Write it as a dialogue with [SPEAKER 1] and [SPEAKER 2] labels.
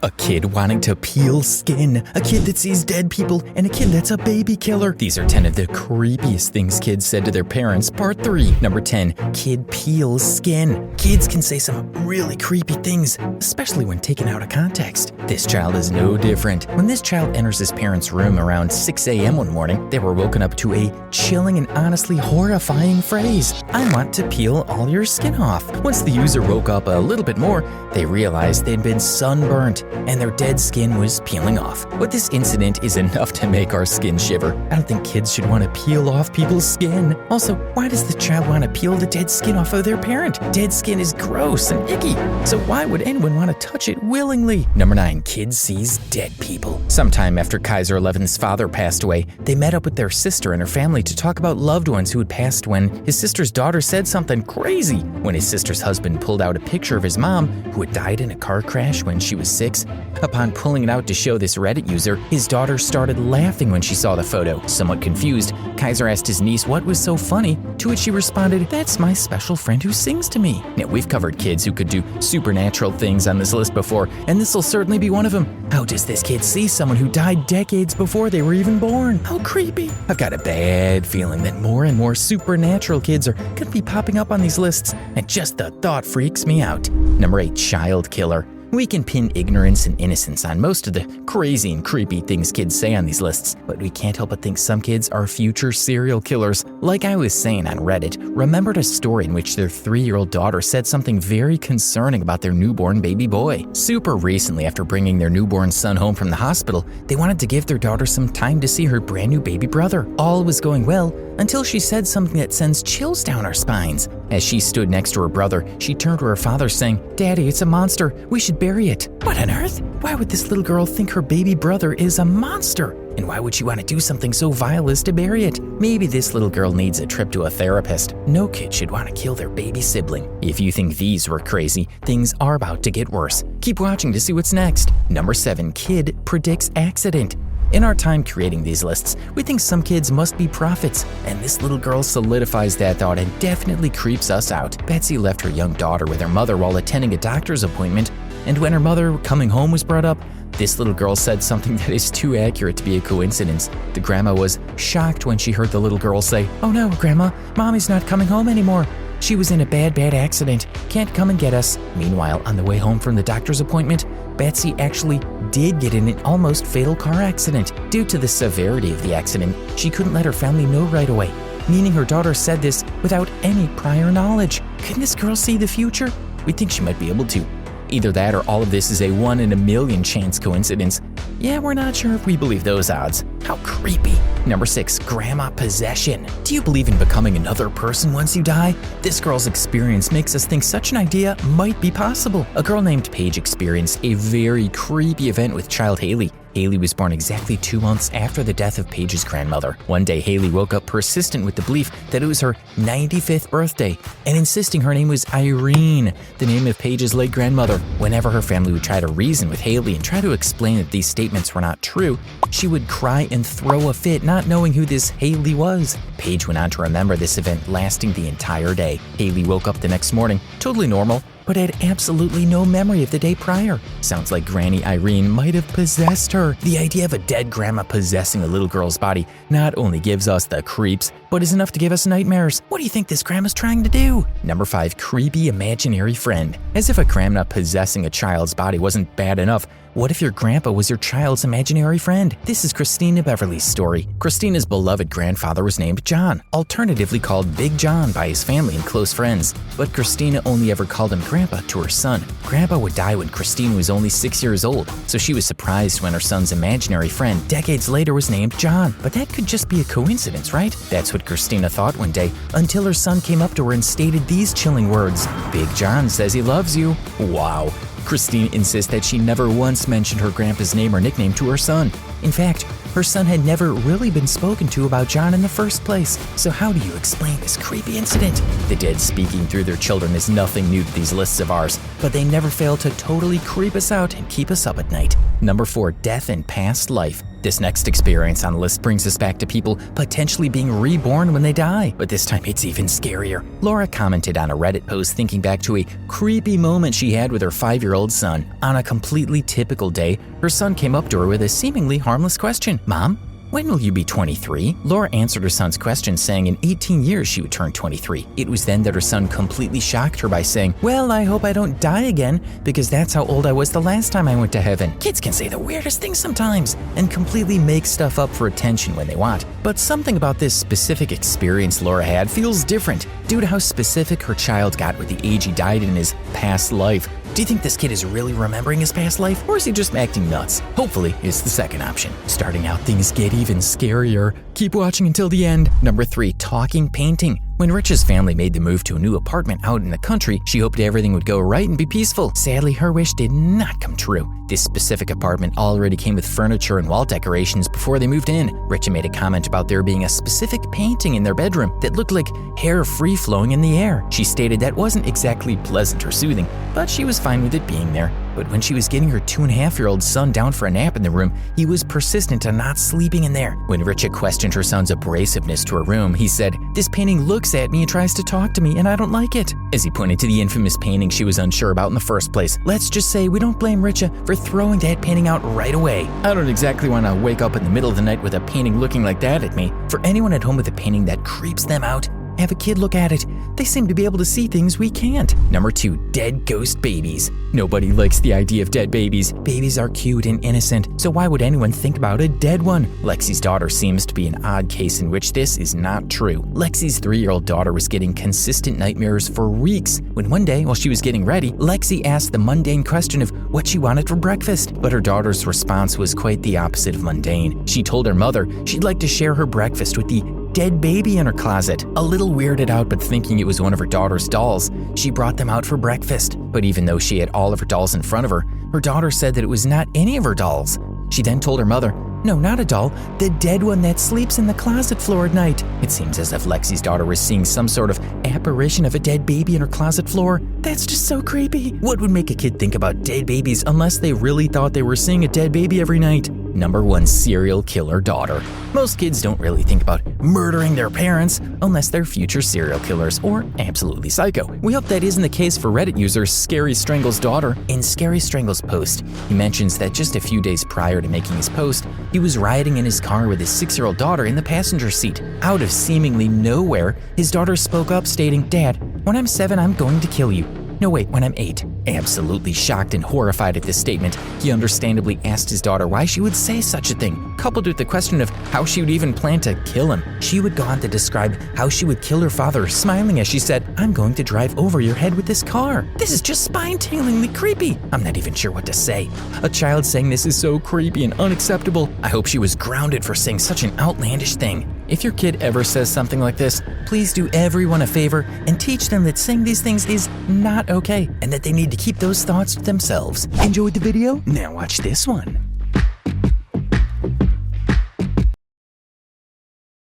[SPEAKER 1] A kid wanting to peel skin, a kid that sees dead people, and a kid that's a baby killer. These are 10 of the creepiest things kids said to their parents. Part 3. Number 10. Kid peels skin. Kids can say some really creepy things, especially when taken out of context. This child is no different. When this child enters his parents' room around 6 a.m. one morning, they were woken up to a chilling and honestly horrifying phrase. I want to peel all your skin off. Once the user woke up a little bit more, they realized they'd been sunburnt and their dead skin was peeling off. But this incident is enough to make our skin shiver. I don't think kids should want to peel off people's skin. Also, why does the child want to peel the dead skin off of their parent? Dead skin is gross and icky, so why would anyone want to touch it willingly? Number 9. Kid sees dead people. Sometime after Kaiser 11's father passed away, they met up with their sister and her family to talk about loved ones who had passed when his sister's daughter said something crazy. When his sister's husband pulled out a picture of his mom, who had died in a car crash when she was 6, upon pulling it out to show this Reddit user, his daughter started laughing when she saw the photo. Somewhat confused, Kaiser asked his niece what was so funny, to which she responded, "That's my special friend who sings to me." Now, we've covered kids who could do supernatural things on this list before, and this will certainly be one of them. How does this kid see someone who died decades before they were even born? How creepy. I've got a bad feeling that more and more supernatural kids are going to be popping up on these lists, and just the thought freaks me out. Number 8. Child killer. We can pin ignorance and innocence on most of the crazy and creepy things kids say on these lists, but we can't help but think some kids are future serial killers. Like I was saying on Reddit, remembered a story in which their 3-year-old daughter said something very concerning about their newborn baby boy. Super recently, after bringing their newborn son home from the hospital, they wanted to give their daughter some time to see her brand new baby brother. All was going well until she said something that sends chills down our spines. As she stood next to her brother, she turned to her father saying, "Daddy, it's a monster. We should bury it." What on earth? Why would this little girl think her baby brother is a monster? And why would she want to do something so vile as to bury it? Maybe this little girl needs a trip to a therapist. No kid should want to kill their baby sibling. If you think these were crazy, things are about to get worse. Keep watching to see what's next. Number 7. Kid predicts accident. In our time creating these lists, we think some kids must be prophets, and this little girl solidifies that thought and definitely creeps us out. Betsy left her young daughter with her mother while attending a doctor's appointment, and when her mother coming home was brought up, this little girl said something that is too accurate to be a coincidence. The grandma was shocked when she heard the little girl say, "Oh no, Grandma, Mommy's not coming home anymore. She was in a bad accident. Can't come and get us." Meanwhile, on the way home from the doctor's appointment, Betsy actually did get in an almost fatal car accident. Due to the severity of the accident, she couldn't let her family know right away, meaning her daughter said this without any prior knowledge. Can this girl see the future? We think she might be able to. Either that or all of this is a 1 in a million chance coincidence. Yeah, we're not sure if we believe those odds. How creepy. Number 6. Grandma possession. Do you believe in becoming another person once you die? This girl's experience makes us think such an idea might be possible. A girl named Paige experienced a very creepy event with child Haley. Haley was born exactly 2 months after the death of Paige's grandmother. One day, Haley woke up persistent with the belief that it was her 95th birthday and insisting her name was Irene, the name of Paige's late grandmother. Whenever her family would try to reason with Haley and try to explain that these statements were not true, she would cry and throw a fit, not knowing who this Haley was. Paige went on to remember this event lasting the entire day. Haley woke up the next morning, totally normal, but had absolutely no memory of the day prior. Sounds like Granny Irene might have possessed her. The idea of a dead grandma possessing a little girl's body not only gives us the creeps, but is enough to give us nightmares. What do you think this grandma's trying to do? Number 5. Creepy imaginary friend. As if a grandma possessing a child's body wasn't bad enough, what if your grandpa was your child's imaginary friend? This is Christina Beverly's story. Christina's beloved grandfather was named John, alternatively called Big John by his family and close friends. But Christina only ever called him Grandpa to her son. Grandpa would die when Christina was only 6 years old, so she was surprised when her son's imaginary friend decades later was named John. But that could just be a coincidence, right? That's what Christina thought one day, until her son came up to her and stated these chilling words, "Big John says he loves you." Wow. Christina insists that she never once mentioned her grandpa's name or nickname to her son. In fact, Her son had never really been spoken to about John in the first place. So how do you explain this creepy incident? The dead speaking through their children is nothing new to these lists of ours, but they never fail to totally creep us out and keep us up at night. Number 4, death and past life. This next experience on the list brings us back to people potentially being reborn when they die, but this time it's even scarier. Laura commented on a Reddit post thinking back to a creepy moment she had with her 5-year-old son. On a completely typical day, her son came up to her with a seemingly harmless question. "Mom, when will you be 23? Laura answered her son's question saying in 18 years she would turn 23. It was then that her son completely shocked her by saying, "Well, I hope I don't die again, because that's how old I was the last time I went to heaven." Kids can say the weirdest things sometimes and completely make stuff up for attention when they want. But something about this specific experience Laura had feels different due to how specific her child got with the age he died in his past life. Do you think this kid is really remembering his past life, or is he just acting nuts? Hopefully, it's the second option. Starting out, things get even scarier. Keep watching until the end. Number 3, talking painting. When Rich's family made the move to a new apartment out in the country, she hoped everything would go right and be peaceful. Sadly, her wish did not come true. This specific apartment already came with furniture and wall decorations before they moved in. Richa made a comment about there being a specific painting in their bedroom that looked like hair free-flowing in the air. She stated that wasn't exactly pleasant or soothing, but she was fine with it being there. But when she was getting her 2.5-year-old son down for a nap in the room, he was persistent on not sleeping in there. When Richa questioned her son's abrasiveness to her room, he said, "This painting looks at me and tries to talk to me, and I don't like it." As he pointed to the infamous painting she was unsure about in the first place. Let's just say we don't blame Richa for throwing that painting out right away. I don't exactly want to wake up in the middle of the night with a painting looking like that at me. For anyone at home with a painting that creeps them out, have a kid look at it. They seem to be able to see things we can't. Number 2, dead ghost babies. Nobody likes the idea of dead babies. Babies are cute and innocent, so why would anyone think about a dead one? Lexi's daughter seems to be an odd case in which this is not true. Lexi's 3-year-old daughter was getting consistent nightmares for weeks, when one day, while she was getting ready, Lexi asked the mundane question of what she wanted for breakfast. But her daughter's response was quite the opposite of mundane. She told her mother she'd like to share her breakfast with the dead baby in her closet. A little weirded out but thinking it was one of her daughter's dolls, she brought them out for breakfast. But even though she had all of her dolls in front of her, her daughter said that it was not any of her dolls. She then told her mother, "No, not a doll, the dead one that sleeps in the closet floor at night." It seems as if Lexi's daughter was seeing some sort of apparition of a dead baby in her closet floor. That's just so creepy. What would make a kid think about dead babies unless they really thought they were seeing a dead baby every night? Number 1, serial killer daughter. Most kids don't really think about murdering their parents unless they're future serial killers or absolutely psycho. We hope that isn't the case for Reddit user Scary Strangle's daughter. In Scary Strangle's post, he mentions that just a few days prior to making his post, he was riding in his car with his 6-year-old daughter in the passenger seat. Out of seemingly nowhere, his daughter spoke up stating, "Dad, when I'm 7, I'm going to kill you. No, wait, when I'm 8. Absolutely shocked and horrified at this statement, he understandably asked his daughter why she would say such a thing, coupled with the question of how she would even plan to kill him. She would go on to describe how she would kill her father, smiling as she said, "I'm going to drive over your head with this car." This is just spine-tinglingly creepy. I'm not even sure what to say. A child saying this is so creepy and unacceptable. I hope she was grounded for saying such an outlandish thing. If your kid ever says something like this, please do everyone a favor and teach them that saying these things is not okay and that they need to keep those thoughts to themselves. Enjoyed the video? Now watch this one.